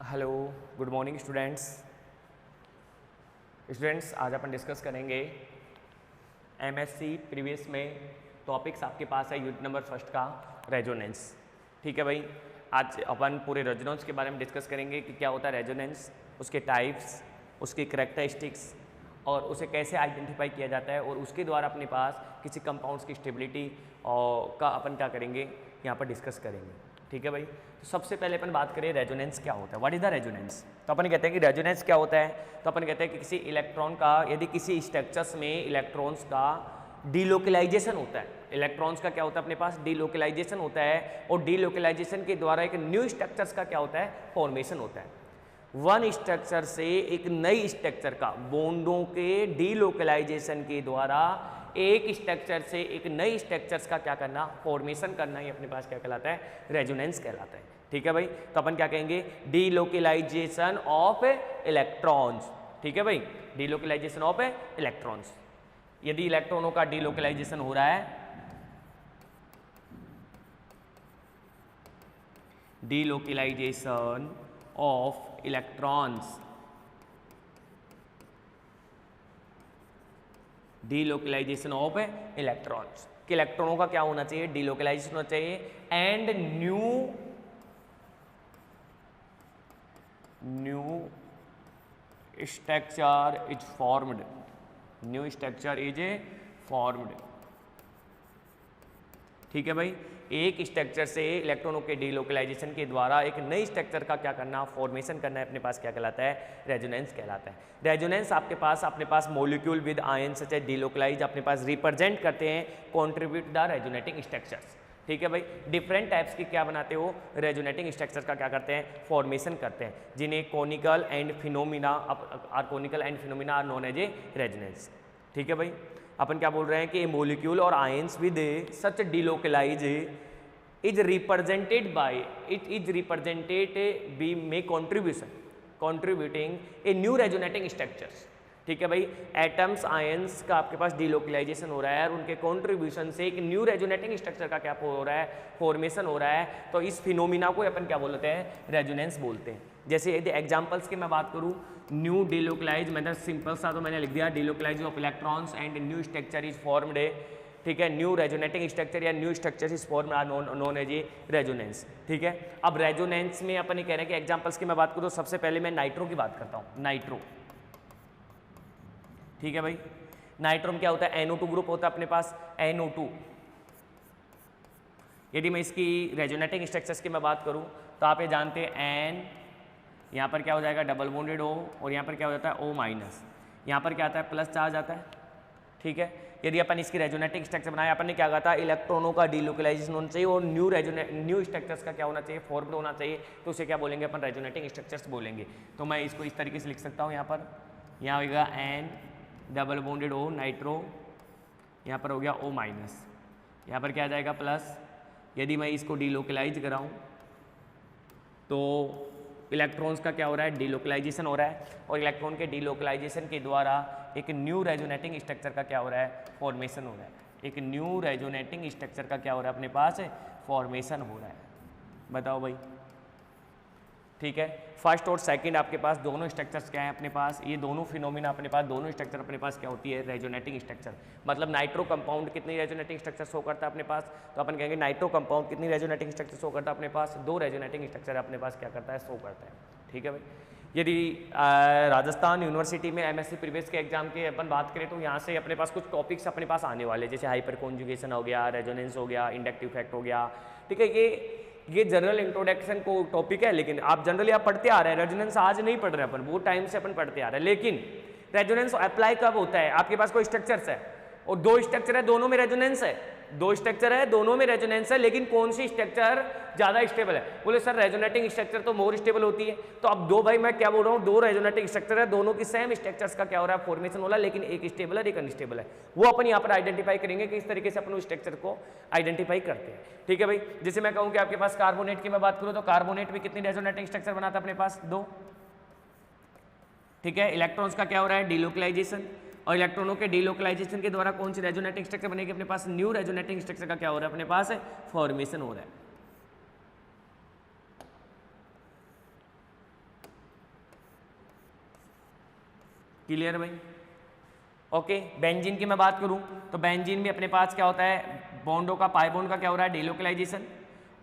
Hello, good morning students. आज अपन discuss करेंगे MSc previous में टॉपिक्स आपके पास है यूनिट नंबर फर्स्ट का रेजोनेंस। ठीक है भाई, आज अपन पूरे रेजोनेंस के बारे में डिस्कस करेंगे कि क्या होता है रेजोनेंस, उसके टाइप्स, उसकी करैक्टरिस्टिक्स और उसे कैसे आइडेंटिफाई किया जाता है और उसके द्वारा अपने पास किसी कंपाउंड्स की स्टेबिलिटी और का अपन क्या करेंगे यहाँ पर डिस्कस करेंगे। ठीक है भाई, तो सबसे पहले अपन बात करें रेजोनेंस क्या होता है, व्हाट इज द रेजोनेंस। तो अपन कहते हैं कि रेजोनेंस क्या होता है, तो अपन कहते हैं कि किसी इलेक्ट्रॉन का यदि किसी स्ट्रक्चर्स में इलेक्ट्रॉन्स का डीलोकलाइजेशन होता है, इलेक्ट्रॉन्स का क्या होता है अपने पास डीलोकलाइजेशन होता है और डीलोकलाइजेशन के द्वारा एक न्यू स्ट्रक्चर्स का क्या होता है फॉर्मेशन होता है। वन स्ट्रक्चर से एक नई स्ट्रक्चर का बॉन्डों के डीलोकलाइजेशन के द्वारा एक स्ट्रक्चर से एक नई स्ट्रक्चर्स का क्या करना फॉर्मेशन करना, ये अपने पास क्या कहलाता है रेजोनेंस कहलाता है। ठीक है भाई, तो अपन क्या कहेंगे डीलोकलाइजेशन ऑफ इलेक्ट्रॉन्स। ठीक है भाई, डीलोकलाइजेशन ऑफ इलेक्ट्रॉन्स। यदि इलेक्ट्रॉनों का डीलोकलाइजेशन हो रहा है, delocalization of electrons, delocalization of electrons कि इलेक्ट्रॉनों का क्या होना चाहिए डीलोकलाइजेशन होना चाहिए and new structure is formed, new structure is formed. ठीक है भाई, एक स्ट्रक्चर से इलेक्ट्रॉनों के डीलोकलाइजेशन के द्वारा एक नई स्ट्रक्चर का क्या करना फॉर्मेशन करना है, अपने पास क्या कहलाता है रेजोनेंस कहलाता है। रेजोनेंस आपके पास molecule with ion such as delocalise अपने पास रिप्रेजेंट करते हैं कॉन्ट्रीब्यूट द रेजोनेटिंग स्ट्रक्चर्स। ठीक है भाई, डिफरेंट टाइप्स की क्या बनाते हो रेजोनेटिंग स्ट्रक्चर का क्या करते हैं फॉर्मेशन करते हैं, जिन्हें canonical and phenomena are known as a resonance. ठीक है भाई, अपन क्या बोल रहे हैं कि मॉलिक्यूल और ions with such delocalise is represented be में contributing a new resonating structures. ठीक है भाई, एटम्स आयंस का आपके पास डीलोकलाइजेशन हो रहा है और उनके कंट्रीब्यूशन से एक न्यू रेजोनेटिंग स्ट्रक्चर का क्या हो रहा है फॉर्मेशन हो रहा है, तो इस फिनोमिना को अपन क्या बोलते हैं रेजोनेंस बोलते हैं। जैसे यदि एग्जांपल्स की मैं बात करूं, न्यू डीलोकलाइज मतलब सिंपल सा तो मैंने लिख दिया delocalize of electrons and new structure is formed है। ठीक है, न्यू रेजोनेटिंग स्ट्रक्चर या new structure is formed are known as a resonance. ठीक है, अब रेजोनेंस में अपन ये कह रहे हैं कि एग्जांपल्स की मैं बात करूं तो सबसे पहले मैं नाइट्रो की बात करता हूं, नाइट्रो। ठीक है भाई, नाइट्रो में क्या होता है NO2 ग्रुप होता है अपने पास NO2। यदि मैं इसकी रेजोनेटिंग स्ट्रक्चर्स की मैं बात करूं तो आप ये जानते हैं N, यहाँ पर क्या हो जाएगा डबल बॉन्डेड O और यहाँ पर क्या हो जाता है O माइनस, यहाँ पर क्या आता है प्लस चार्ज आता है। ठीक है, यदि अपन इसकी रेजोनेटिंग स्ट्रक्चर बनाए, अपन ने क्या कहा था इलेक्ट्रॉनों का डीलोकलाइजेशन होना चाहिए और न्यू स्ट्रक्चर्स का क्या होना चाहिए फॉर्म्ड होना चाहिए, तो उसे क्या बोलेंगे अपन रेजोनेटिंग स्ट्रक्चर्स बोलेंगे। तो मैं इसको इस तरीके से लिख सकता हूँ, यहाँ होगा N double bonded O nitro, यहाँ पर हो गया O माइनस, यहाँ पर क्या आ जाएगा प्लस। यदि मैं इसको डीलोकलाइज कराऊँ तो इलेक्ट्रॉन्स का क्या हो रहा है डीलोकलाइजेशन हो रहा है और इलेक्ट्रॉन के डीलोकलाइजेशन के द्वारा एक न्यू रेजोनेटिंग स्ट्रक्चर का क्या हो रहा है फॉर्मेशन हो रहा है, एक न्यू रेजोनेटिंग स्ट्रक्चर का क्या हो रहा है अपने पास फॉर्मेशन हो रहा है। बताओ भाई। ठीक है, फर्स्ट और सेकंड आपके पास दोनों स्ट्रक्चर्स क्या हैं अपने पास, ये दोनों फिनोमिना अपने पास दोनों स्ट्रक्चर अपने पास क्या होती है रेजोनेटिंग स्ट्रक्चर। मतलब नाइट्रो कंपाउंड कितनी रेजोनेटिंग स्ट्रक्चर शो करता है अपने पास, तो अपन कहेंगे नाइट्रो कंपाउंड कितनी रेजोनेटिंग स्ट्रक्चर शो करता है अपने पास, दो रेजोनेटिंग स्ट्रक्चर अपने पास क्या करता है शो करता है। ठीक है भाई, यदि राजस्थान यूनिवर्सिटी में एमएससी प्रीवियस के एग्जाम की अपन बात करें तो यहाँ से अपने पास कुछ टॉपिक्स अपने पास आने वाले, जैसे हाइपर कॉन्जुगेशन हो गया, रेजोनेंस हो गया, इंडक्टिव इफेक्ट हो गया। ठीक है, ये जनरल इंट्रोडक्शन को टॉपिक है, लेकिन आप जनरली आप पढ़ते आ रहे हैं, रेजोनेंस आज नहीं पढ़ रहे अपन, वो टाइम से अपन पढ़ते आ रहे हैं। लेकिन रेजोनेंस अप्लाई कब होता है, आपके पास कोई स्ट्रक्चर्स है और दो स्ट्रक्चर है दोनों में रेजोनेंस है, दो स्ट्रक्चर है दोनों में रेजोनेंस है, लेकिन कौन सी स्ट्रक्चर ज्यादा स्टेबल है। बोले सर रेजोनेटिंग स्ट्रक्चर तो मोर स्टेबल होती है, तो अब दो भाई मैं क्या बोल रहा हूँ दो रेजोनेटिंग स्ट्रक्चर है, दोनों की सेम स्ट्रक्चर्स का क्या हो रहा है फॉर्मेशन हो रहा है, लेकिन एक स्टेबल है एक अनस्टेबल है। वो अपन यहाँ पर आइडेंटिफाई करेंगे कि इस तरीके से अपन उस स्ट्रक्चर को आइडेंटिफाई करते हैं। ठीक है भाई, जैसे मैं कहूँ कि आपके पास कार्बोनेट की मैं बात करूँ तो कार्बोनेट भी कितनी रेजोनेटिंग स्ट्रक्चर बनाता है अपने पास दो। ठीक है, इलेक्ट्रॉन्स का क्या हो रहा है डीलोकलाइजेशन और इलेक्ट्रॉनों के डीलोकलाइजेशन के द्वारा कौन सी रेजोनेटिंग स्ट्रक्चर बनेगी अपने पास न्यू रेजोनेटिंग स्ट्रक्चर का क्या हो रहा है अपने पास फॉर्मेशन हो रहा है। क्लियर भाई? ओके, बेंजीन की मैं बात करूं तो बेंजीन में अपने पास क्या होता है, बॉन्डों का, पाई बॉन्ड का क्या हो रहा है, डिलोकलाइजेशन,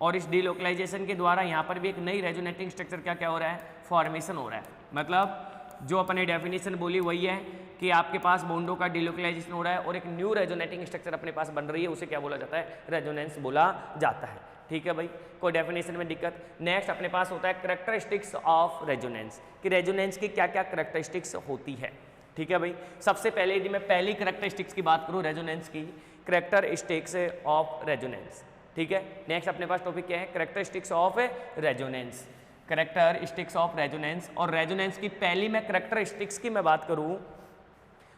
और इस डिलोकलाइजेशन के द्वारा यहाँ पर भी एक नई रेजोनेटिंग स्ट्रक्चर क्या हो रहा है, फॉर्मेशन हो रहा है। मतलब जो अपने डेफिनेशन बोली वही है कि आपके पास बॉन्डों का डिलोकलाइजेशन हो रहा है और एक न्यू रेजोनेटिंग स्ट्रक्चर अपने पास बन रही है, उसे क्या बोला जाता है, रेजोनेंस बोला जाता है। ठीक है भाई, कोई डेफिनेशन में दिक्कत? नेक्स्ट अपने पास होता है करेक्टरिस्टिक्स ऑफ रेजोनेंस, कि रेजोनेंस की क्या क्या करेक्टरिस्टिक्स होती है। ठीक है भाई, सबसे पहले यदि मैं पहली करेक्टरिस्टिक्स की बात करूं रेजोनेंस की, करेक्टरिस्टिक्स ऑफ रेजोनेंस। ठीक है, नेक्स्ट अपने पास टॉपिक क्या है, characteristics of resonance, characteristics of resonance. और रेजोनेंस की पहली मैं करेक्टरिस्टिक्स की मैं बात करूं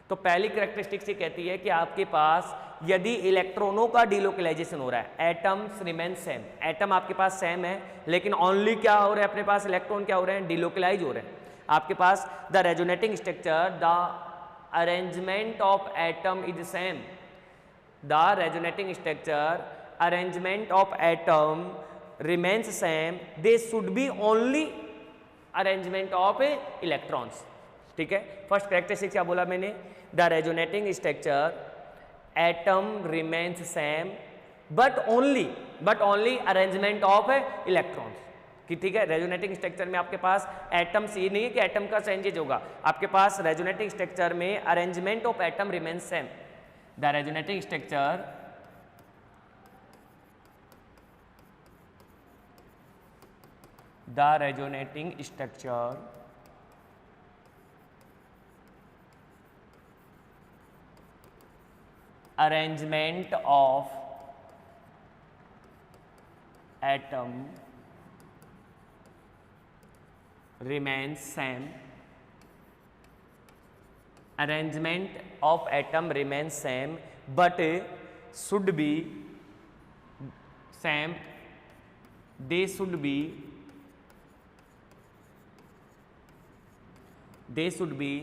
तो पहली करेक्टरिस्टिक्स ये कहती है कि आपके पास यदि इलेक्ट्रॉनों का डिलोकलाइजेशन हो रहा है, एटम्स रिमेन सेम, एटम आपके पास सेम है लेकिन ओनली क्या हो रहा है, अपने पास इलेक्ट्रॉन क्या हो रहे हैं, डिलोकलाइज हो रहे हैं। आपके पास the resonating structure, the arrangement of atom is same, the resonating structure arrangement of atom remains same, they should be only arrangement of electrons. ठीक है, फर्स्ट कैरेक्टरिस्टिक क्या बोला मैंने, the resonating structure atom remains same but only arrangement of electrons. कि ठीक है, resonating structure में आपके पास एटम्स, ये नहीं है कि एटम का चेंजेज होगा, आपके पास रेजोनेटिंग स्ट्रक्चर में arrangement of atom remains same, the resonating structure arrangement of atom remains same, arrangement of atom remains same but should be same, they should be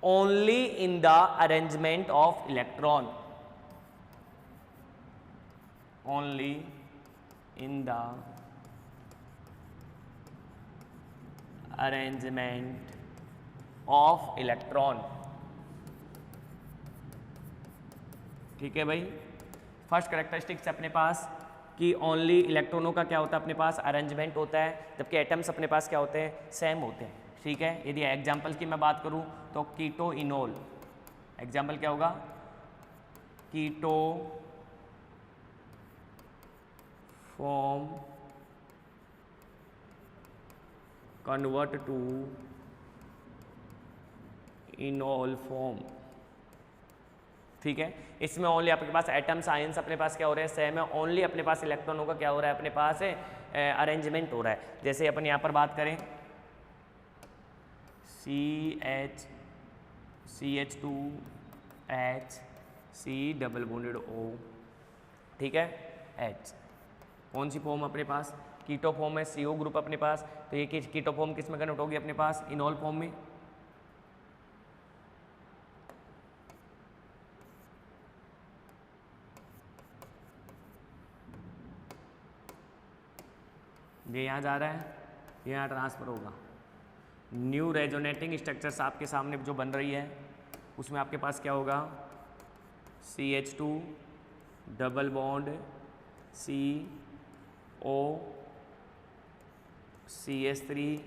only in the arrangement of electron, only in the arrangement of electron। ठीक है भाई, first characteristics अपने पास कि only इलेक्ट्रॉनों का क्या होता है, अपने पास अरेंजमेंट होता है, जबकि एटम्स अपने पास क्या होते हैं, सेम होते हैं। ठीक है, यदि एग्जाम्पल की मैं बात करूं तो कीटो इनोल, एग्जाम्पल क्या होगा, keto form convert to enol form. ठीक है, इसमें ओनली आपके पास एटम्स आयंस अपने पास क्या हो रहे हैं, सेम है, ओनली अपने पास इलेक्ट्रॉनों का क्या हो रहा है, अपने पास अरेंजमेंट हो रहा है। जैसे अपन यहाँ पर बात करें CH2H डबल बॉन्डेड O, ठीक है, H, कौन सी फॉर्म अपने पास, कीटो फॉर्म है, CO ग्रुप अपने पास, तो ये कीटो फॉर्म किस में कन्वर्ट होगी अपने पास, इनोल फॉर्म में। ये यहाँ जा रहा है, ये यहाँ ट्रांसफर होगा। न्यू रेजोनेटिंग स्ट्रक्चर्स आपके सामने जो बन रही है उसमें आपके पास क्या होगा, CH2 double bond CO CH3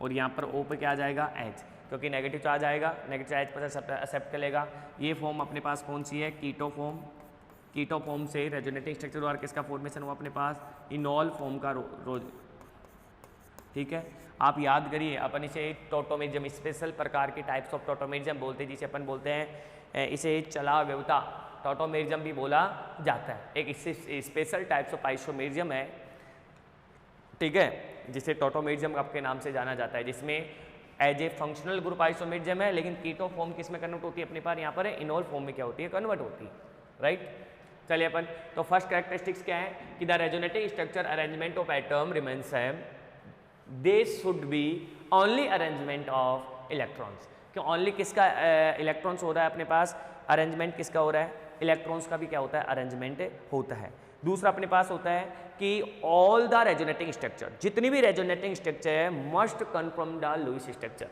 और यहाँ पर O पे क्या आ जाएगा, H, क्योंकि नेगेटिव चार्ज आएगा, नेगेटिव चार्ज पर एक्सेप्ट कर लेगा। ये फॉर्म अपने पास कौन सी है, कीटो फॉर्म। कीटो फॉर्म से रेजोनेटिंग स्ट्रक्चर द्वारा किसका फॉर्मेशन हुआ अपने पास, इनोल फॉर्म का रोज। ठीक है, आप याद करिए, अपन इसे टोटोमेरिज्म, स्पेशल प्रकार के टाइप्स ऑफ टोटोमेरिज्म बोलते हैं, जिसे अपन बोलते हैं, इसे चला व्यवता टोटोमेरिज्म भी बोला जाता है। एक स्पेशल टाइप्स ऑफ आइसोमेरिज्म है, ठीक है, जिसे टोटोमेरिज्म आपके नाम से जाना जाता है, जिसमें as a functional group isomerism है, लेकिन कीटो फॉर्म किस में कन्वर्ट होती है अपने पास, यहाँ पर इनोल फॉर्म में क्या होती है, कन्वर्ट होती है। राइट, चलिए अपन तो फर्स्ट कैरेक्टरिस्टिक्स क्या है कि the resonating structure arrangement of atom remains same, they should be only arrangement of electrons. क्यों ओनली किसका इलेक्ट्रॉन्स हो रहा है अपने पास, अरेंजमेंट किसका हो रहा है, इलेक्ट्रॉन्स का भी क्या होता है, अरेंजमेंट होता है। दूसरा अपने पास होता है कि ऑल द रेजोनेटिंग स्ट्रक्चर, जितनी भी रेजोनेटिंग स्ट्रक्चर है, must confirm the Lewis structure.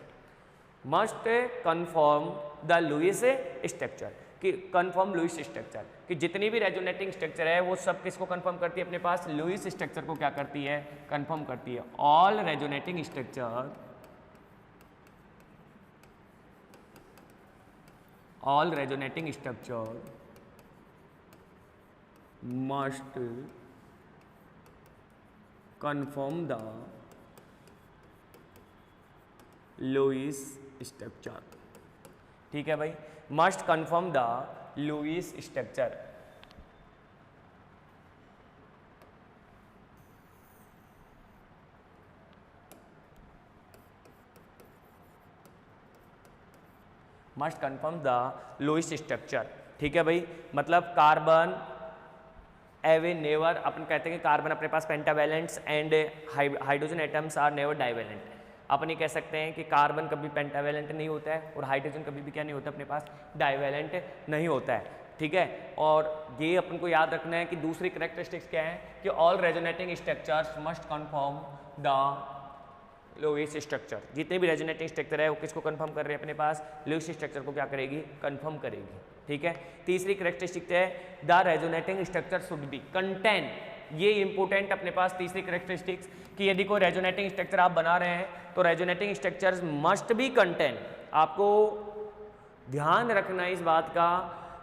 Must confirm the Lewis structure, कि कन्फर्म लुईस स्ट्रक्चर, कि जितनी भी रेजोनेटिंग स्ट्रक्चर है वो सब किसको कन्फर्म करती है अपने पास, लुईस स्ट्रक्चर को क्या करती है, कन्फर्म करती है। All resonating structure, all resonating structure must confirm the Lewis structure. ठीक है भाई, must confirm the Lewis structure. Must confirm the Lewis structure. ठीक है भाई, मतलब कार्बन एवे नेवर, अपन कहते हैं कि कार्बन अपने पास pentavalents and hydrogen atoms are never divalent. अपन ये कह सकते हैं कि कार्बन कभी पेंटावैलेंट नहीं होता है और हाइड्रोजन कभी भी क्या नहीं होता अपने पास, डाइवैलेंट नहीं होता है। ठीक है, और ये अपन को याद रखना है कि दूसरी कैरेक्टरिस्टिक्स क्या है कि all resonating structures must confirm the Lewis structure. जितने भी रेजोनेटिंग स्ट्रक्चर है वो किसको कंफर्म कर रहे हैं अपने पास, लुईस स्ट्रक्चर को क्या करेगी, कंफर्म करेगी। ठीक है, तीसरी कैरेक्टरिस्टिक है the resonating structure should be contain. ये इंपॉर्टेंट अपने पास तीसरी कैरेक्टरिस्टिक्स कि यदि कोई रेजोनेटिंग स्ट्रक्चर आप बना रहे हैं तो resonating structures must be contain. आपको ध्यान रखना इस बात का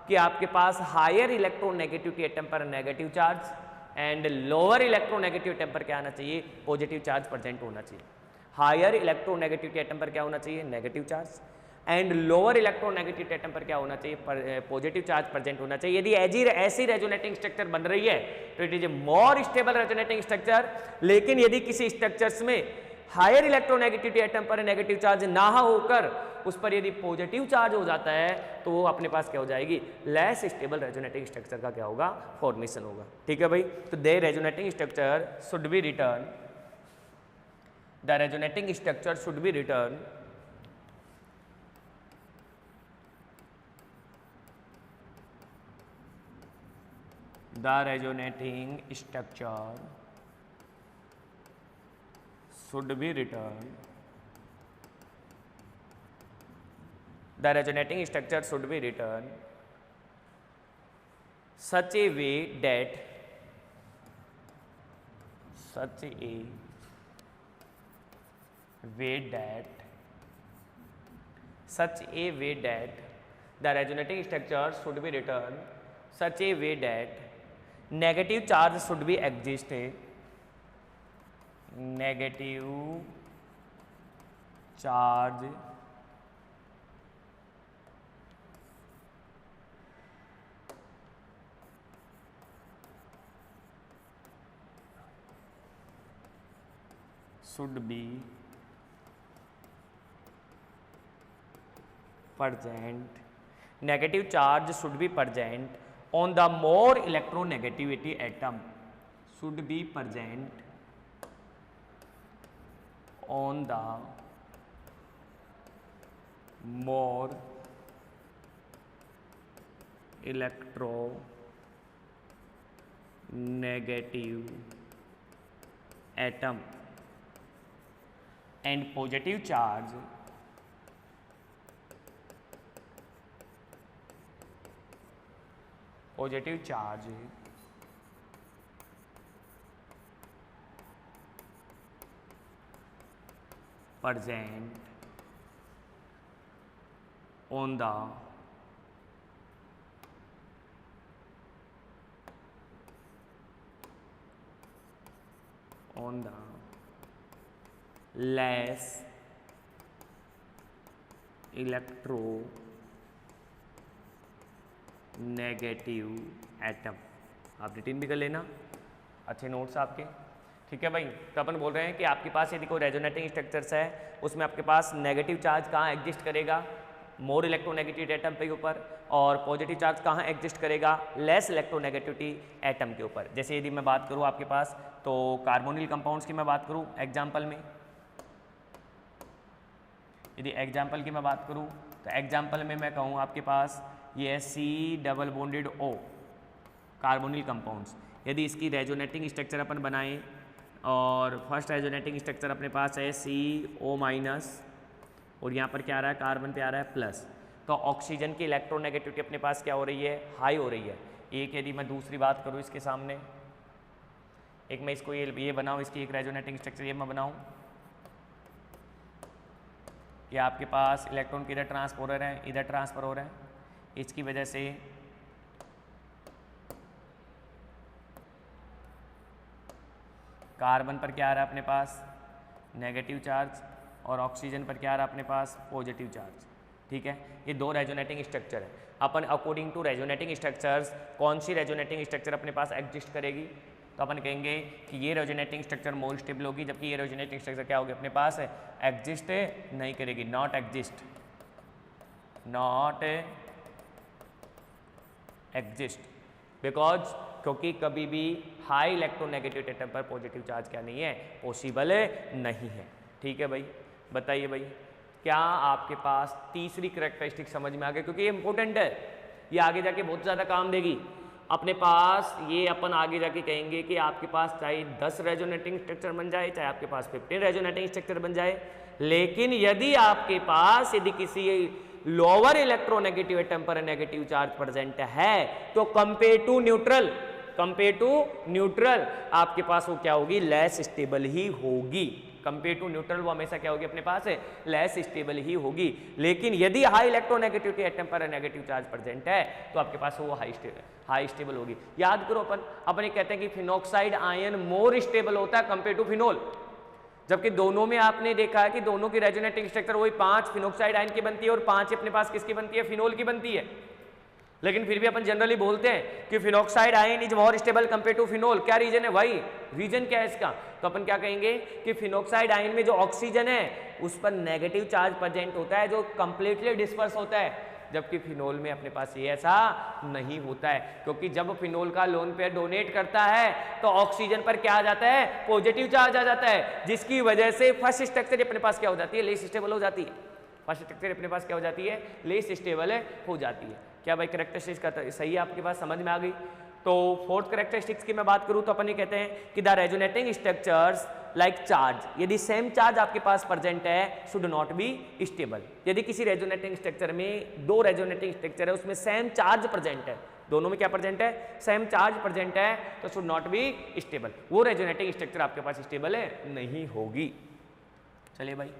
कि आपके पास हायर इलेक्ट्रोनेगेटिविटी एटम पर negative charge and lower electronegative atom पर क्या आना चाहिए, पॉजिटिव चार्ज प्रेजेंट होना चाहिए। हायर इलेक्ट्रोनेगेटिविटी एटम पर क्या होना चाहिए, negative charge, and lower electronegativity atom पर क्या होना चाहिए, पॉजिटिव चार्ज प्रेजेंट होना चाहिए। यदि ऐसी रेजोनेटिंग स्ट्रक्चर बन रही है तो it is a more stable resonating structure. लेकिन यदि किसी स्ट्रक्चर्स में हायर इलेक्ट्रोनेगेटिविटी एटम पर नेगेटिव चार्ज ना होकर उस पर यदि पॉजिटिव चार्ज हो जाता है तो वो अपने पास क्या हो जाएगी, लेस स्टेबल रेजोनेटिंग स्ट्रक्चर का क्या होगा, फॉर्मेशन होगा। ठीक है भाई, तो they resonating structure should be return, the resonating structure should be written the resonating structure should be written the resonating structure should be written such a way that such a way that the resonating structure should be written such a way that negative charge should be exist, negative charge should be present, negative charge should be present on the more electronegativity atom, should be present on the more electronegative atom and positive charge present on the less electronegative atom. आप रिटीन भी कर लेना, अच्छे notes आपके। ठीक है भाई, तो अपन बोल रहे हैं कि आपके पास यदि कोई रेजोनेटिंग स्ट्रक्चर्स है उसमें आपके पास नेगेटिव चार्ज कहाँ एग्जिस्ट करेगा, मोर इलेक्ट्रोनेगेटिव एटम के ऊपर, और पॉजिटिव चार्ज कहाँ एग्जिस्ट करेगा, लेस इलेक्ट्रोनेगेटिविटी एटम के ऊपर। जैसे यदि मैं बात करूँ आपके पास तो कार्बोनिल कंपाउंड्स की मैं बात करूँ एग्जाम्पल में, यदि एग्जाम्पल की मैं बात करूँ तो एग्जाम्पल में मैं कहूँ आपके पास ये है C+O कार्बोनिल कंपाउंड्स। यदि इसकी रेजोनेटिंग स्ट्रक्चर अपन बनाएं और फर्स्ट रेजोनेटिंग स्ट्रक्चर अपने पास है CO- और यहाँ पर क्या आ रहा है, कार्बन पे आ रहा है प्लस। तो ऑक्सीजन की इलेक्ट्रोनेगेटिविटी अपने पास क्या हो रही है, हाई हो रही है। एक यदि मैं दूसरी बात करूँ इसके सामने, एक मैं इसको ये बनाऊँ, इसकी एक रेजोनेटिंग स्ट्रक्चर ये मैं बनाऊँ कि आपके पास इलेक्ट्रॉन किधर ट्रांसफर हो रहे हैं, इधर ट्रांसफर हो रहे हैं, इसकी वजह से कार्बन पर क्या आ रहा है अपने पास, नेगेटिव चार्ज, और ऑक्सीजन पर क्या आ रहा है अपने पास, पॉजिटिव चार्ज। ठीक है, ये दो रेजोनेटिंग स्ट्रक्चर है। अपन अकॉर्डिंग टू रेजोनेटिंग स्ट्रक्चर्स कौन सी रेजोनेटिंग स्ट्रक्चर अपने पास एग्जिस्ट करेगी, तो अपन कहेंगे कि ये रेजोनेटिंग स्ट्रक्चर मोर स्टेबल होगी, जबकि ये रेजोनेटिंग स्ट्रक्चर क्या होगी अपने पास है, एग्जिस्ट नहीं करेगी, not exist, not exist, because क्योंकि कभी भी हाई इलेक्ट्रोनेगेटिव एटम पर पॉजिटिव चार्ज क्या नहीं है, पॉसिबल नहीं है। ठीक है भाई, बताइए भाई, क्या आपके पास तीसरी करैक्टरिस्टिक समझ में आ गई, क्योंकि ये इंपॉर्टेंट है, ये आगे जाके बहुत ज़्यादा काम देगी अपने पास। ये अपन आगे जाके कहेंगे कि आपके पास चाहे 10 रेजोनेटिंग स्ट्रक्चर बन जाए, चाहे आपके पास 15 रेजोनेटिंग स्ट्रक्चर बन जाए, लेकिन यदि आपके पास यदि किसी लोअर इलेक्ट्रोनेगेटिव एटम पर नेगेटिव चार्ज प्रेजेंट है, तो कंपेयर टू न्यूट्रल आपके पास वो क्या होगी, लेस स्टेबल ही होगी। कंपेयर टू न्यूट्रल वो हमेशा क्या होगी अपने पास है, लेस स्टेबल ही होगी। लेकिन यदि हाई इलेक्ट्रोनेगेटिविटी एटम पर नेगेटिव चार्ज प्रेजेंट है, तो आपके पास वो हाई स्टेबल होगी। याद करो, अपन ये कहते हैं कि फिनॉक्साइड आयन मोर स्टेबल होता है कंपेयर टू फिनोल, जबकि दोनों में आपने देखा है कि दोनों की रेजोनेटिंग स्ट्रक्चर वही 5 फिनॉक्साइड आयन की बनती है और 5 अपने पास किसकी बनती है, फिनोल की बनती है। लेकिन फिर भी अपन जनरली बोलते हैं कि phenoxide ion is more stable compare to phenol. क्या रीजन है भाई, रीजन क्या है इसका, तो अपन क्या कहेंगे कि फिनॉक्साइड आयन में जो ऑक्सीजन है उस पर नेगेटिव चार्ज प्रेजेंट होता है, जो कंप्लीटली डिस्पर्स होता है, जबकि फिनोल में अपने पास ये ऐसा नहीं होता है, क्योंकि जब फिनोल का लोन पेयर डोनेट करता है तो ऑक्सीजन पर क्या आ जाता है, पॉजिटिव चार्ज आ जाता है, जिसकी वजह से फर्स्ट स्ट्रक्चर अपने पास क्या हो जाती है, लेस स्टेबल हो जाती है। फर्स्ट स्ट्रक्चर अपने पास क्या हो जाती है, लेस स्टेबल हो जाती है। क्या भाई कैरेक्टरिस्टिक्स का सही है आपके पास, समझ में आ गई। तो फोर्थ कैरेक्टरिस्टिक्स की मैं बात करूं तो अपन ये कहते हैं कि the resonating structures like charge, यदि सेम चार्ज आपके पास प्रेजेंट है, शुड नॉट बी स्टेबल। यदि किसी रेजोनेटिंग स्ट्रक्चर में दो रेजोनेटिंग स्ट्रक्चर है, उसमें सेम चार्ज प्रेजेंट है, दोनों में क्या प्रेजेंट है, सेम चार्ज प्रेजेंट है, तो शुड नॉट बी स्टेबल, वो रेजोनेटिंग स्ट्रक्चर आपके पास स्टेबल है नहीं होगी। चलिए भाई,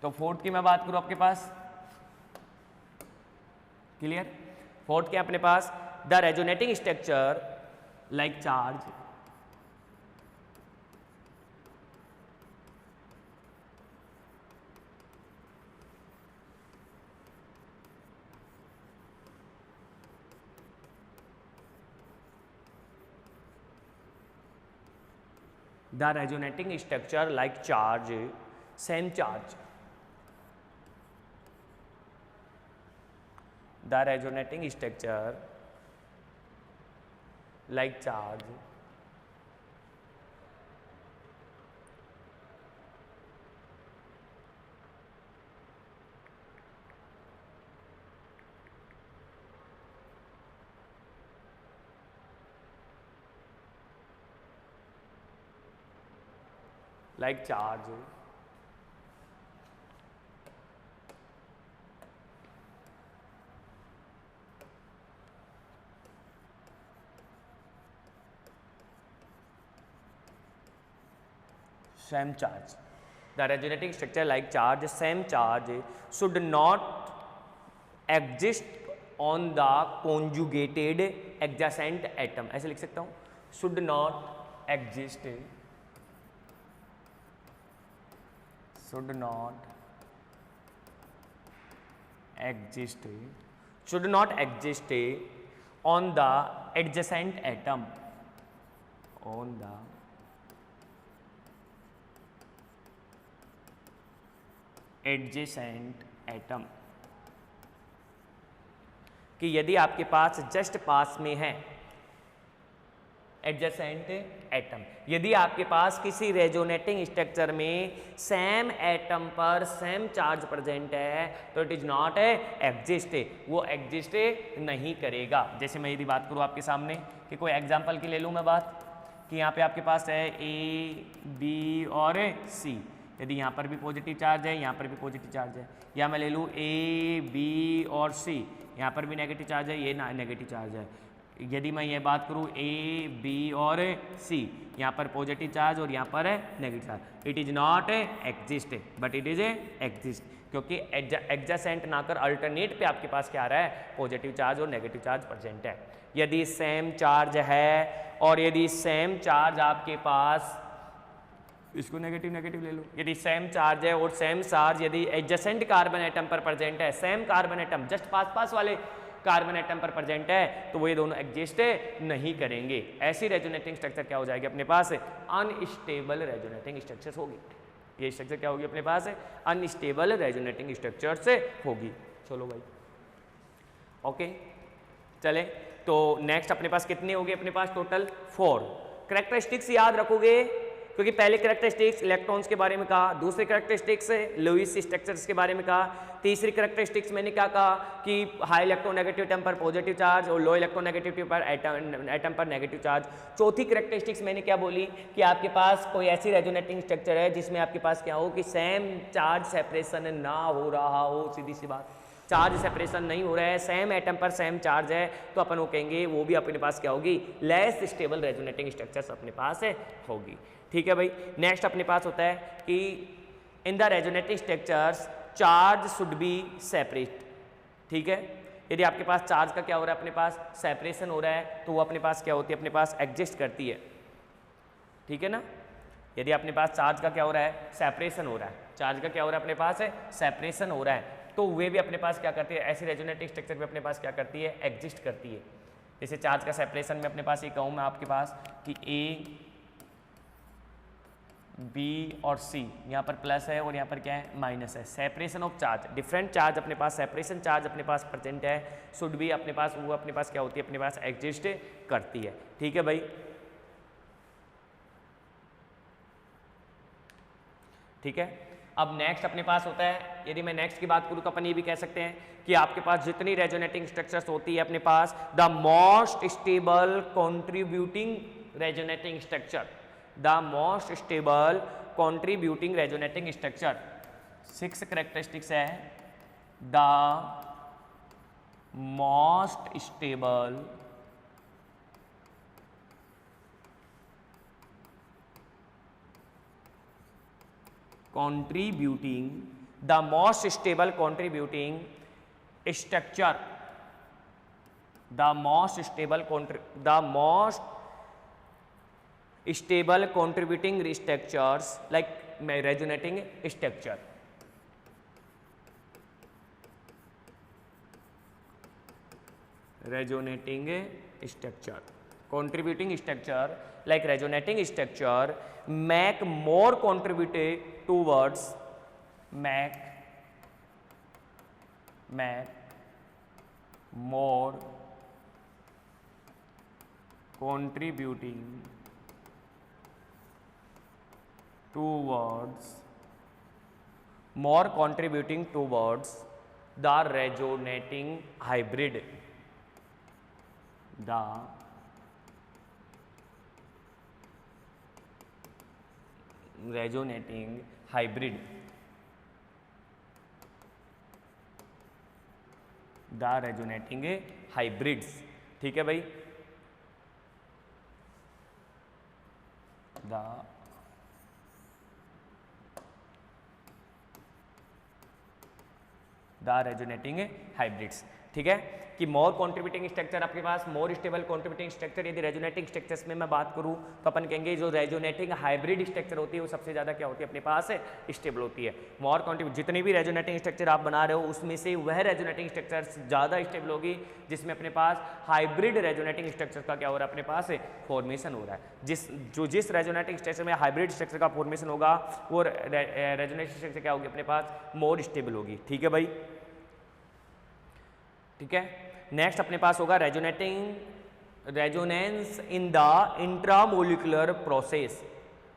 तो फोर्थ की मैं बात करूं आपके पास, क्लियर। फोर्थ क्या अपने पास, the resonating structure like charge the resonating structure like charge, same charge, the resonating structure like charge like charge same charge, the resonating structure like charge, same charge should not exist on the conjugated adjacent atom, ऐसे लिख सकता हूँ, should not exist, should not exist, should not exist on the adjacent atom, on the adjacent atom, कि यदि आपके पास just पास में है adjacent atom, यदि आपके पास किसी रेजोनेटिंग स्ट्रक्चर में सेम एटम पर सेम चार्ज प्रेजेंट है, तो इट इज नॉट एग्जिस्ट, वो एग्जिस्ट नहीं करेगा। जैसे मैं यदि बात करूँ आपके सामने कि कोई एग्जांपल की ले लूँ मैं बात, कि यहाँ पे आपके पास है ए बी और सी, यदि यहाँ पर भी पॉजिटिव चार्ज है, यहाँ पर भी पॉजिटिव चार्ज है, या मैं ले लूँ ए बी और सी, यहाँ पर भी नेगेटिव चार्ज है, ये नेगेटिव चार्ज है। यदि मैं ये बात करूँ ए बी और सी, यहाँ पर पॉजिटिव चार्ज और यहाँ पर है negative charge, it is not exist but it is exist, क्योंकि एडजेसेंट ना कर अल्टरनेट पे आपके पास क्या आ रहा है, पॉजिटिव चार्ज और नेगेटिव चार्ज प्रेजेंट है। यदि सेम चार्ज है और यदि सेम चार्ज आपके पास, इसको नेगेटिव नेगेटिव ले लो, यदि सेम चार्ज है और सेम चार्ज यदि एडजेसेंट कार्बन एटम पर प्रेजेंट है, सेम कार्बन एटम जस्ट पास वाले कार्बन एटम पर प्रेजेंट है, तो वो ये दोनों एग्जिस्ट नहीं करेंगे। ऐसी रेजोनेटिंग स्ट्रक्चर क्या हो जाएगी अपने पास, अनस्टेबल रेजोनेटिंग स्ट्रक्चर्स होगी। ये स्ट्रक्चर क्या होगी अपने पास, अनस्टेबल रेजोनेटिंग स्ट्रक्चर्स होगी। चलो भाई ओके, चले तो नेक्स्ट अपने पास कितनी होगी, अपने पास टोटल 4 कैरेक्टरिस्टिक्स याद रखोगे, क्योंकि पहले कैरेक्टरिस्टिक्स इलेक्ट्रॉन्स के बारे में कहा, दूसरे कैरेक्टरिस्टिक्स लुईस स्ट्रक्चर्स के बारे में कहा, तीसरी कैरेक्टरिस्टिक्स मैंने क्या कहा कि हाई इलेक्ट्रोनेगेटिव एटम पर पॉजिटिव चार्ज और लो इलेक्ट्रोनेगेटिव पर एटम पर नेगेटिव चार्ज। चौथी कैरेक्टरिस्टिक्स मैंने क्या बोली कि आपके पास कोई ऐसी रेजोनेटिंग स्ट्रक्चर है जिसमें आपके पास क्या हो कि सेम चार्ज सेपरेशन ना हो रहा हो, सीधी सी बात, चार्ज सेपरेशन नहीं हो रहा है, सेम एटम पर सेम चार्ज है, तो अपन वो कहेंगे वो भी अपने पास क्या होगी, लेस स्टेबल रेजोनेटिंग स्ट्रक्चर्स अपने पास होगी। ठीक है भाई। नेक्स्ट अपने पास होता है कि in the resonating structures charge should be separate. ठीक है, यदि आपके पास चार्ज का क्या हो रहा है, अपने पास सेपरेशन हो रहा है, तो वो अपने पास क्या होती है, अपने पास एग्जिस्ट करती है। ठीक है ना, यदि अपने पास चार्ज का क्या हो रहा है, सेपरेशन हो रहा है, चार्ज का क्या हो रहा है अपने पास है, सेपरेशन हो रहा है, तो वे भी अपने पास क्या करती है, ऐसी रेजोनेटिंग स्ट्रक्चर भी अपने पास क्या करती है, एग्जिस्ट करती है। जैसे चार्ज का सेपरेशन में अपने पास ये कहूँ मैं आपके पास कि ए बी और सी, यहाँ पर प्लस है और यहाँ पर क्या है, माइनस है। Separation of charge, different charge अपने पास, सेपरेशन चार्ज अपने पास प्रेजेंट है, शुड भी अपने पास, वो अपने पास क्या होती है, अपने पास एग्जिस्ट करती है। ठीक है भाई, ठीक है। अब नेक्स्ट अपने पास होता है, यदि मैं नेक्स्ट की बात करूँ तो अपन ये भी कह सकते हैं कि आपके पास जितनी रेजोनेटिंग स्ट्रक्चर्स होती है अपने पास, the most stable contributing resonating structure, the most stable contributing resonating structure, 6 characteristics है, the most stable contributing, the most stable contributing structure, the most stable contributing structures like resonating structure, resonating structure, contributing structure like resonating structure make more contributed towards make more contributing towards the resonating hybrid, the resonating hybrid, the resonating hybrids। ठीक है भाई, the resonating hybrids। ठीक है कि मोर contributing structure आपके पास, more stable contributing structure, यदि resonating structures में मैं बात करूं तो अपन कहेंगे जो रेजोनेटिंग हाइब्रिड स्ट्रक्चर होती है वो सबसे ज़्यादा क्या होती है, अपने पास स्टेबल होती है। मोर कॉन्ट्रीब्यूट, जितनी भी रेजोनेटिंग स्ट्रक्चर आप बना रहे हो उसमें से वह रेजोनेटिंग स्ट्रक्चर ज़्यादा स्टेबल होगी जिसमें अपने पास हाइब्रिड रेजोनेटिंग स्ट्रक्चर का क्या हो रहा है, अपने पास फॉर्मेशन हो रहा है। जिस रेजोनेटिंग स्ट्रक्चर में हाइब्रिड स्ट्रक्चर का फॉर्मेशन होगा वो रेजोनेटिंग स्ट्रक्चर क्या होगी, अपने पास मोर स्टेबल होगी। ठीक है भाई, ठीक है। नेक्स्ट अपने पास होगा resonance in the intramolecular process.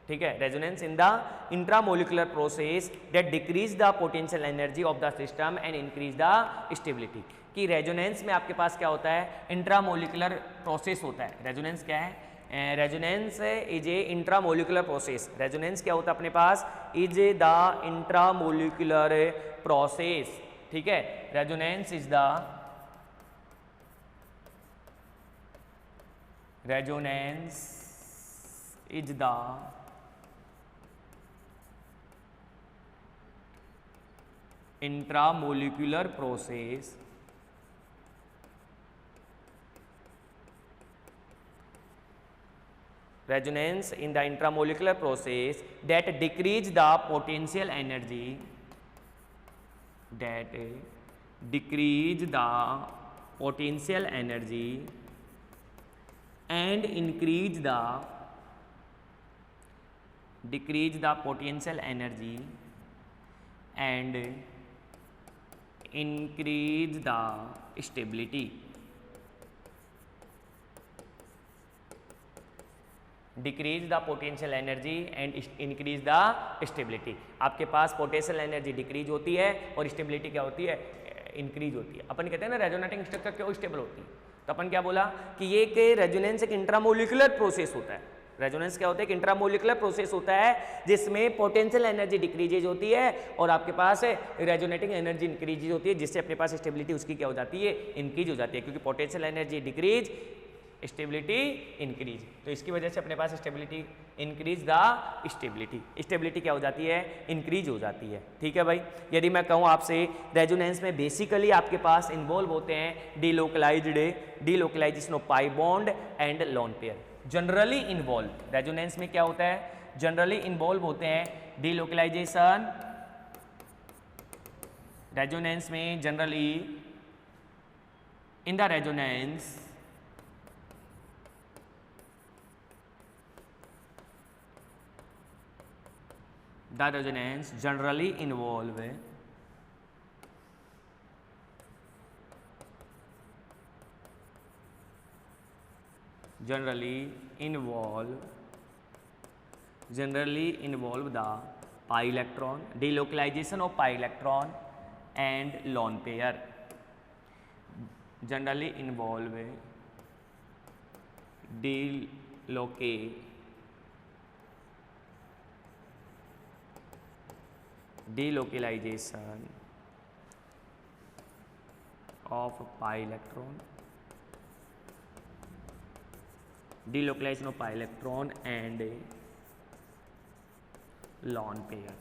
ठीक है, resonance in the intramolecular process that decrease the potential energy of the system and increase the stability. कि रेजोनेंस में आपके पास क्या होता है, इंट्रामोलिकुलर प्रोसेस होता है। रेजोनेंस क्या है, resonance is a intramolecular process. Resonance क्या होता है अपने पास, इज द इंट्रामोलिकुलर प्रोसेस, ठीक है। Resonance is the intramolecular process resonance in the intramolecular process that decrease the potential energy and increase the potential energy and increase the stability। Decrease the potential energy and increase the stability. आपके पास potential energy decrease होती है और stability क्या होती है, increase होती है। अपन कहते हैं ना रेजोनेटिंग स्ट्रक्चर क्यों स्टेबल होती है, तो अपन क्या बोला कि ये कि रेजोनेंस एक इंट्रामोलिकुलर प्रोसेस होता है। रेजोनेंस क्या होता है, एक इंट्रामोलिकुलर प्रोसेस होता है जिसमें पोटेंशियल एनर्जी डिक्रीजेज होती है और आपके पास रेजोनेटिंग एनर्जी इंक्रीज होती है, जिससे अपने पास स्टेबिलिटी उसकी क्या हो जाती है, इंक्रीज हो जाती है। क्योंकि potential energy decrease, stability increase, तो इसकी वजह से अपने पास स्टेबिलिटी इंक्रीज द स्टेबिलिटी क्या हो जाती है, इंक्रीज हो जाती है, ठीक है भाई। यदि मैं कहूँ आपसे रेजोनेंस में बेसिकली आपके पास इन्वॉल्व होते हैं delocalization of pi bond and lone pair. Generally involve resonance में क्या होता है, जनरली इन्वॉल्व होते हैं डीलोकलाइजेशन, रेजोनेंस में generally in the resonance generally involve the pi electron, delocalization of pi electron and lone pair, generally involve delocalization of pi electron, and lone pair।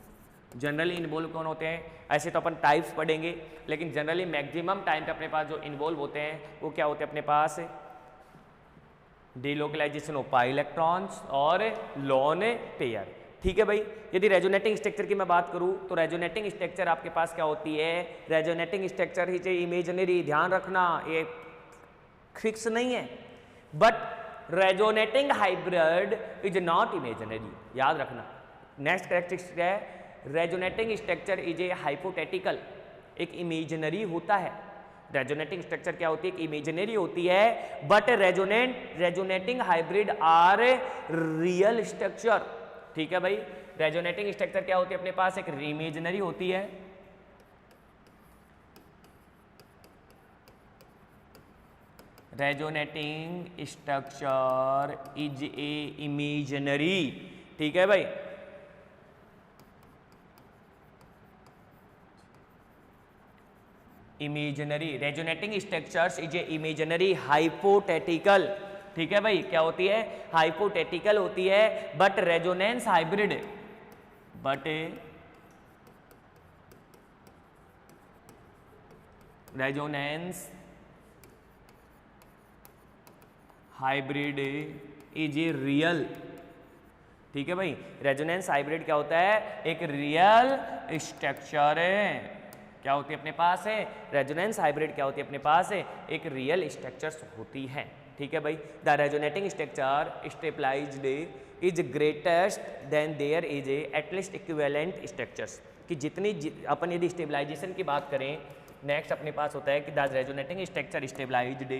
Generally involve कौन होते हैं, ऐसे तो अपन types पढ़ेंगे, लेकिन जनरली मैक्सिमम टाइम पे अपने पास जो इन्वॉल्व होते हैं वो क्या होते हैं अपने पास, डिलोकलाइजेशन ऑफ पाई इलेक्ट्रॉन्स और लोन पेयर, ठीक है भाई। यदि रेजोनेटिंग स्ट्रक्चर की मैं बात करूं तो रेजोनेटिंग स्ट्रक्चर आपके पास क्या होती है, रेजोनेटिंग स्ट्रक्चर ही चाहिए इमेजिनरी, ध्यान रखना ये फिक्स नहीं है, but resonating hybrid is not imaginary, याद रखना। नेक्स्ट कैरेक्टरिस्टिक है resonating structure is a hypothetical, एक इमेजिनरी होता है। रेजोनेटिंग स्ट्रक्चर क्या होती है, इमेजिनरी होती है, but resonating hybrid are real structure, ठीक है भाई। रेजोनेटिंग स्ट्रक्चर क्या होती है अपने पास, एक इमेजिनरी होती है, resonating structure is a imaginary, ठीक है भाई। Imaginary resonating structures is a imaginary hypothetical, ठीक है भाई, क्या होती है, हाइपोथेटिकल होती है, but resonance hybrid, but resonance hybrid is a real, ठीक है भाई। रेजोनेंस हाइब्रिड क्या होता है, एक रियल स्ट्रक्चर है, क्या होती है अपने पास है, रेजोनेंस हाइब्रिड क्या होती है अपने पास है, एक रियल स्ट्रक्चर्स होती है, ठीक है भाई। The resonating structure stabilized is greatest then there is a at least equivalent structures, कि जितनी अपन यदि स्टेबलाइजेशन की बात करें, नेक्स्ट अपने पास होता है कि the resonating structure stabilized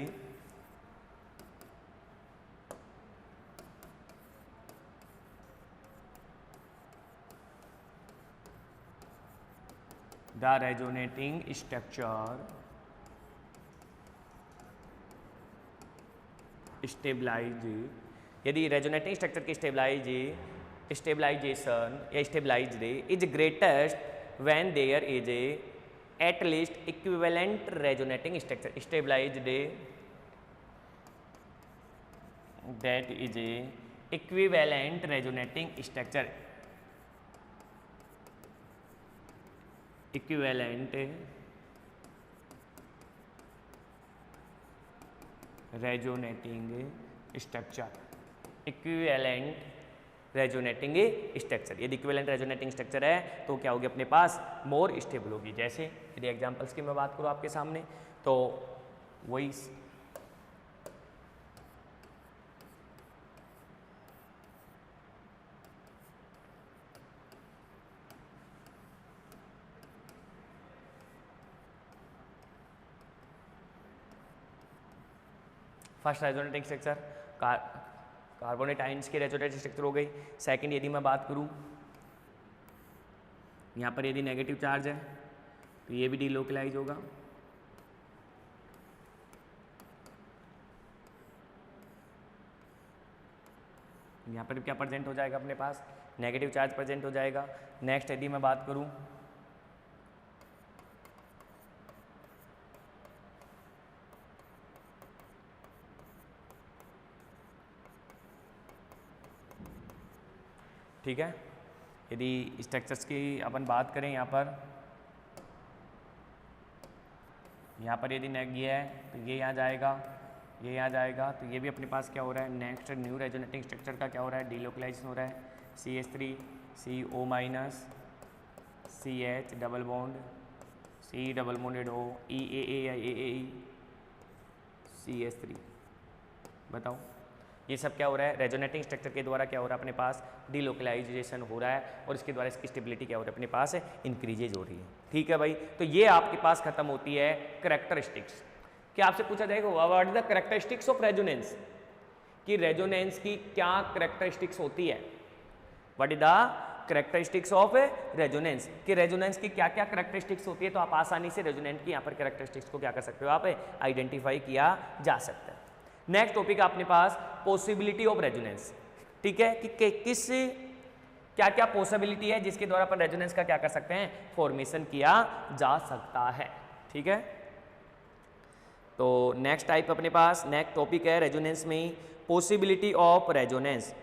the resonating structure stabilized यदि रेजोनेटिंग स्ट्रक्चर की स्टेबलाइजेशन या stabilized is greatest when there is at least equivalent resonating structure, stabilized that is a equivalent resonating structure, equivalent resonating structure, equivalent resonating structure. यदि equivalent resonating structure है तो क्या होगी अपने पास, more stable होगी। जैसे यदि एग्जांपल्स की मैं बात करूँ आपके सामने तो वही first resonating structure carbonate ions की रेजोनेटिंग स्ट्रक्चर हो गई। सेकंड यदि मैं बात करूं यहाँ पर यदि नेगेटिव चार्ज है तो ये भी डीलोकलाइज होगा। यहाँ पर क्या प्रेजेंट हो जाएगा अपने पास, नेगेटिव चार्ज प्रेजेंट हो जाएगा। नेक्स्ट यदि मैं बात करूं ठीक है, यदि स्ट्रक्चर्स की अपन बात करें यहाँ पर यदि ये है तो ये यहाँ जाएगा, ये यहाँ जाएगा, तो ये भी अपने पास क्या हो रहा है, नेक्स्ट न्यू रेजोनेटिंग स्ट्रक्चर का क्या हो रहा है, डीलोकलाइजेशन हो रहा है। CH3 CO minus CH double bond C double bonded O EAA या AAE CH3, बताओ ये सब क्या हो रहा है, रेजोनेटिंग स्ट्रक्चर के द्वारा क्या हो रहा है अपने पास, डीलोकलाइजेशन हो रहा है और इसके द्वारा इसकी स्टेबिलिटी क्या हो रही है अपने पास इंक्रीजेज हो रही है। ठीक है भाई, तो ये आपके पास खत्म होती है करेक्टरिस्टिक्स। क्या आपसे पूछा जाएगा what is the characteristics of resonance, कि रेजोनेंस की क्या करेक्टरिस्टिक्स होती है, what is the characteristics of resonance, कि रेजोनेंस की क्या क्या करेक्टरिस्टिक्स होती है। तो आप आसानी से रेजोनेंट की यहाँ पर करेक्टरिस्टिक्स को क्या कर सकते हो, आप आइडेंटिफाई किया जा सकता है। नेक्स्ट टॉपिक अपने पास पॉसिबिलिटी ऑफ रेजोनेंस। ठीक है, कि किस क्या क्या पॉसिबिलिटी है जिसके द्वारा अपन रेजोनेंस का क्या कर सकते हैं, फॉर्मेशन किया जा सकता है। ठीक है, तो नेक्स्ट टाइप अपने पास नेक्स्ट टॉपिक है रेजोनेंस में possibility of resonance.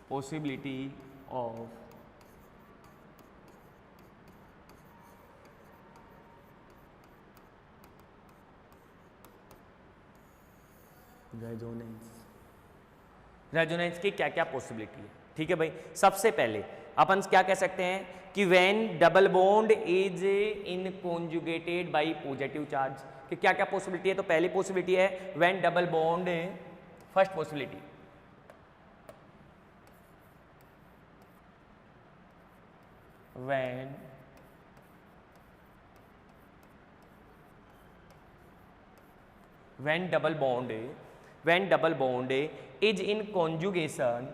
possibility of resonance की क्या क्या पॉसिबिलिटी है। ठीक है भाई, सबसे पहले अपन क्या कह सकते हैं कि when double bond is in conjugated bye positive charge, कि क्या क्या पॉसिबिलिटी है। तो पहली पॉसिबिलिटी है when double bond, first possibility when double bond is in conjugation,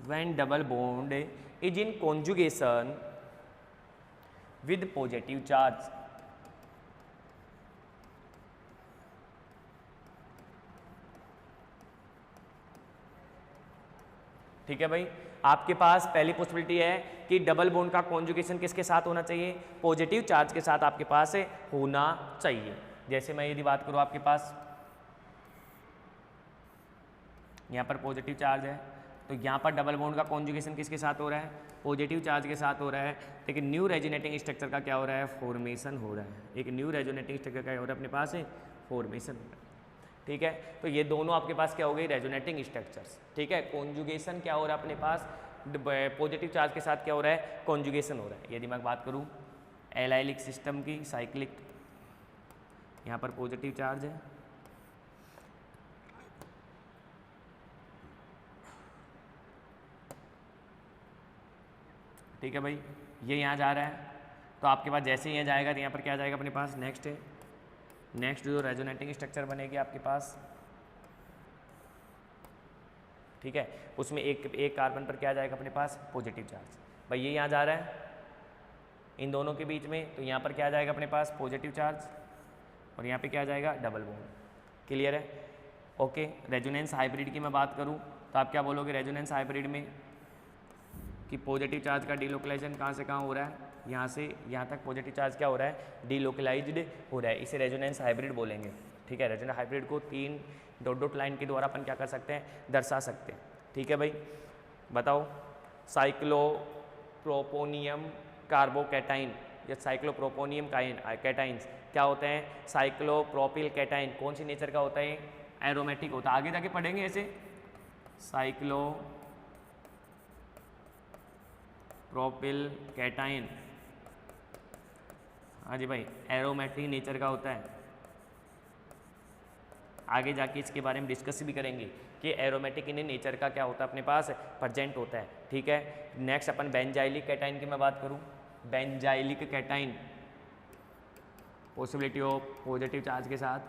when double bond is in conjugation with positive charge, ठीक है भाई। आपके पास पहली पॉसिबिलिटी है कि डबल बॉन्ड का कॉन्जुगेशन किसके साथ होना चाहिए, पॉजिटिव चार्ज के साथ आपके पास होना चाहिए। जैसे मैं यदि बात करूं आपके पास यहाँ पर पॉजिटिव चार्ज है, तो यहाँ पर डबल बॉन्ड का कॉन्जुगेशन किसके साथ हो रहा है, पॉजिटिव चार्ज के साथ हो रहा है। लेकिन न्यू रेजोनेटिंग स्ट्रक्चर का क्या हो रहा है, फॉर्मेशन हो रहा है। एक न्यू रेजोनेटिंग स्ट्रक्चर का हो रहा है अपने पास फॉर्मेशन हो रहा है। ठीक है, तो ये दोनों आपके पास क्या हो गई, रेजोनेटिंग स्ट्रक्चर्स। ठीक है, कॉन्जुगेशन क्या हो रहा है अपने पास, पॉजिटिव चार्ज के साथ क्या हो रहा है, कॉन्जुगेशन हो रहा है। यदि मैं बात करूं एलाइलिक सिस्टम की, साइक्लिक, यहाँ पर पॉजिटिव चार्ज है, ठीक है भाई, ये यहाँ जा रहा है, तो आपके पास जैसे ही यहाँ जाएगा तो यहाँ पर क्या जाएगा अपने पास, नेक्स्ट है, नेक्स्ट जो रेजोनेटिंग स्ट्रक्चर बनेगी आपके पास, ठीक है, उसमें एक कार्बन पर क्या जाएगा अपने पास, पॉजिटिव चार्ज। भाई ये यहाँ जा रहा है इन दोनों के बीच में, तो यहाँ पर क्या जाएगा अपने पास, पॉजिटिव चार्ज, और यहाँ पे क्या जाएगा, डबल बॉन्ड। क्लियर है? ओके। रेजोनेंस हाइब्रिड की मैं बात करूँ तो आप क्या बोलोगे रेजोनेंस हाइब्रिड में कि पॉजिटिव चार्ज का डीलोकलाइजेशन कहाँ से कहाँ हो रहा है, यहाँ से यहाँ तक पॉजिटिव चार्ज क्या हो रहा है, डीलोकलाइज्ड हो रहा है, इसे रेजोनेंस हाइब्रिड बोलेंगे। ठीक है, रेजोनेंस हाइब्रिड को 3 डॉट डॉट लाइन के द्वारा अपन क्या कर सकते हैं, दर्शा सकते हैं। ठीक है भाई, बताओ साइक्लोप्रोपोनियम कार्बोकैटाइन या साइक्लोप्रोपोनियम कैटाइंस क्या होते हैं, साइक्लोप्रोपिल कैटाइन कौन सी नेचर का होता है, एरोमेटिक होता है। आगे जाके पढ़ेंगे ऐसे, साइक्लोप्रोपिल कैटाइन, हाँ जी भाई, एरोमेटिक नेचर का होता है। आगे जाके इसके बारे में डिस्कस भी करेंगे कि एरोमेटिक इन नेचर का क्या होता है अपने पास प्रेजेंट होता है। ठीक है, नेक्स्ट अपन बेंजाइलिक कैटाइन की मैं बात करूं, benzylic cation possibility of positive charge के साथ,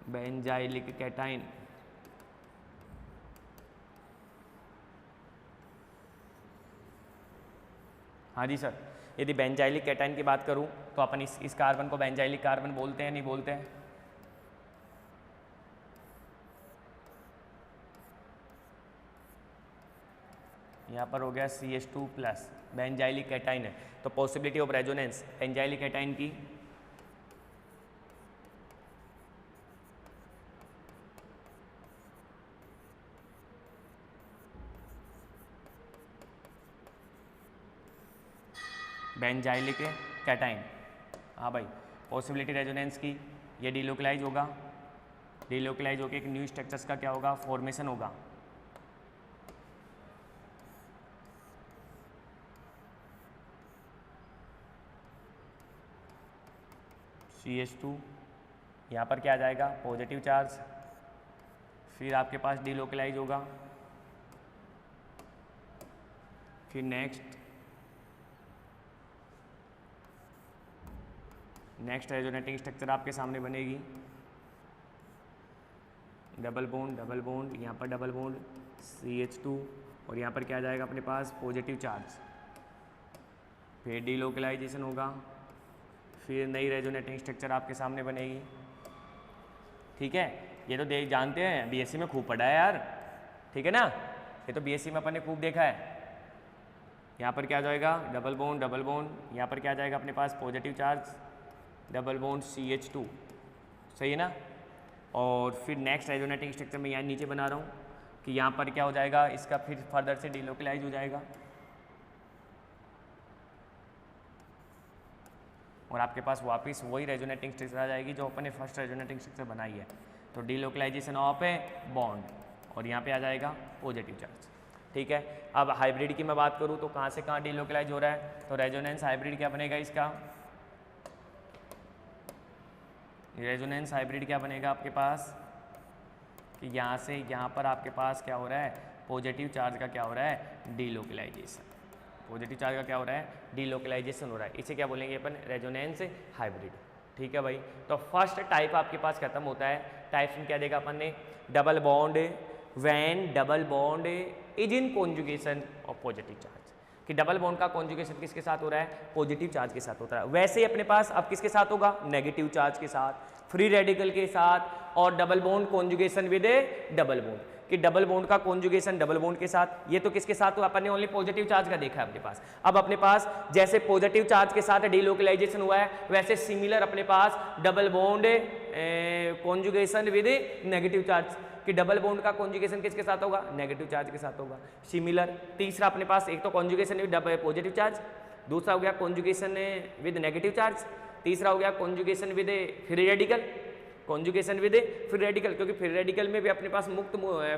बेंजाइलिक कैटाइन हाँ जी सर, यदि बेंजाइलिक कैटाइन की बात करूं तो अपन इस कार्बन को बेंजाइलिक कार्बन बोलते हैं नहीं बोलते हैं, यहाँ पर हो गया CH2 प्लस, बेंजाइलिक कैटाइन है। तो possibility of resonance benzylic cation की बेंजाइलिक कैटाइन, हाँ भाई, पॉसिबिलिटी रेजोनेंस की ये डीलोकलाइज होगा, डीलोकलाइज होकर एक न्यू स्ट्रक्चर्स का क्या होगा, फॉर्मेशन होगा। CH2 यहाँ पर क्या आ जाएगा, पॉजिटिव चार्ज, फिर आपके पास डीलोकलाइज होगा, फिर नेक्स्ट रेजोनेटिंग स्ट्रक्चर आपके सामने बनेगी, डबल बॉन्ड, यहाँ पर डबल बॉन्ड CH2 और यहाँ पर क्या आ जाएगा अपने पास, पॉजिटिव चार्ज, फिर डीलोकलाइजेशन होगा, फिर नई रेजोनेटिंग स्ट्रक्चर आपके सामने बनेगी। ठीक है, ये तो जानते हैं, BSc में खूब पढ़ा है यार, ठीक है ना, ये तो BSc में अपन ने खूब देखा है। यहाँ पर क्या आ जाएगा, डबल बॉन्ड, यहाँ पर क्या आ जाएगा अपने पास, positive charge, double bond CH2, सही है ना। और फिर नेक्स्ट रेजोनेटिंग स्ट्रक्चर में यहाँ नीचे बना रहा हूँ कि यहाँ पर क्या हो जाएगा, इसका फिर फर्दर से डीलोकलाइज हो जाएगा और आपके पास वापस वही रेजोनेटिंग स्ट्रक्चर आ जाएगी जो अपन ने फर्स्ट रेजोनेटिंग स्ट्रक्चर बनाई है। तो डीलोकलाइजेशन ऑफ ए बॉन्ड और यहाँ पे आ जाएगा पॉजिटिव चार्ज। ठीक है, अब हाइब्रिड की मैं बात करूँ तो कहाँ से कहाँ डीलोकलाइज हो रहा है, तो रेजोनेंस हाइब्रिड क्या बनेगा इसका, रेजोनेंस हाइब्रिड क्या बनेगा आपके पास कि यहाँ से यहाँ पर आपके पास क्या हो रहा है, पॉजिटिव चार्ज का क्या हो रहा है, डीलोकलाइजेशन, पॉजिटिव चार्ज का क्या हो रहा है, डीलोकलाइजेशन हो रहा है। इसे क्या बोलेंगे अपन, रेजोनेंस हाइब्रिड। ठीक है भाई, तो फर्स्ट टाइप आपके पास खत्म होता है। टाइप्स में क्या देगा अपन ने, double bond when double bond is in conjugation of positive charge, कि डबल बॉन्ड का कॉन्जुगेशन किसके साथ हो रहा है, पॉजिटिव चार्ज के साथ होता है। वैसे ही अपने पास अब किसके साथ होगा, नेगेटिव चार्ज के साथ, फ्री रेडिकल के साथ, और double bond conjugation with A double bond, कि डबल बॉन्ड का कॉन्जुगेशन डबल बॉन्ड के साथ। ये तो किसके साथ हुआ, अपन ने ओनली पॉजिटिव चार्ज का देखा है अपने पास। अब अपने पास जैसे पॉजिटिव चार्ज के साथ डीलोकलाइजेशन हुआ है, वैसे सिमिलर अपने पास double bond conjugation with negative charge, कि डबल बॉन्ड का कॉन्जुगेशन किसके साथ होगा, नेगेटिव चार्ज के साथ होगा। सिमिलर तीसरा अपने पास एक तो कॉन्जुगेशन विद पॉजिटिव चार्ज, दूसरा हो गया कॉन्जुगेशन विद नेगेटिव चार्ज, तीसरा हो गया conjugation with free radical, conjugation with free radical, क्योंकि फ्री रेडिकल में भी अपने पास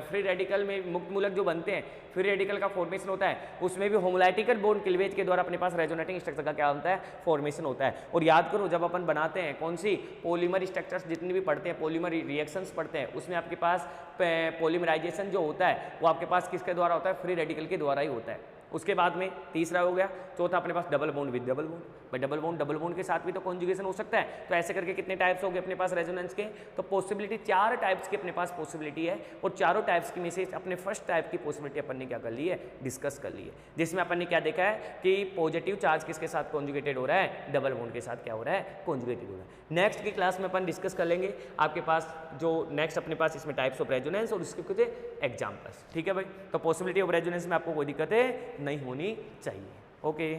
फ्री रेडिकल में मुक्त मूलक जो बनते हैं, फ्री रेडिकल का फॉर्मेशन होता है, उसमें भी होमोलाइटिकल बॉन्ड क्लीवेज के द्वारा अपने पास रेजोनेटिंग स्ट्रक्चर का क्या होता है, फॉर्मेशन होता है। और याद करो जब अपन बनाते हैं कौन सी पॉलीमर स्ट्रक्चर्स जितनी भी पढ़ते हैं, पॉलीमर रिएक्शंस पढ़ते हैं, उसमें आपके पास पॉलीमराइजेशन जो होता है वो आपके पास किसके द्वारा होता है, फ्री रेडिकल के द्वारा ही होता है। उसके बाद में तीसरा हो गया, चौथा अपने पास double bond with double bond, भाई डबल बॉन्ड के साथ भी तो कॉन्जुगेशन हो सकता है। तो ऐसे करके कितने टाइप्स हो गए अपने पास रेजोनेंस के, तो पॉसिबिलिटी 4 टाइप्स की अपने पास पॉसिबिलिटी है, और चारों टाइप्स की में से अपने फर्स्ट टाइप की पॉसिबिलिटी अपन ने क्या कर ली है, डिस्कस कर ली है, जिसमें अपन ने क्या देखा है कि पॉजिटिव चार्ज किसके साथ कॉन्जुगेटेड हो रहा है, डबल बॉन्ड के साथ क्या हो रहा है, कॉन्जुगेटेड हो रहा है। नेक्स्ट की क्लास में अपन डिस्कस कर लेंगे आपके पास जो नेक्स्ट अपने पास इसमें टाइप्स ऑफ रेजोनेंस और उसके कुछ एग्जाम्पल्स, ठीक है भाई। तो पॉसिबिलिटी ऑफ रेजोनेंस में आपको कोई दिक्कतें नहीं होनी चाहिए। ओके।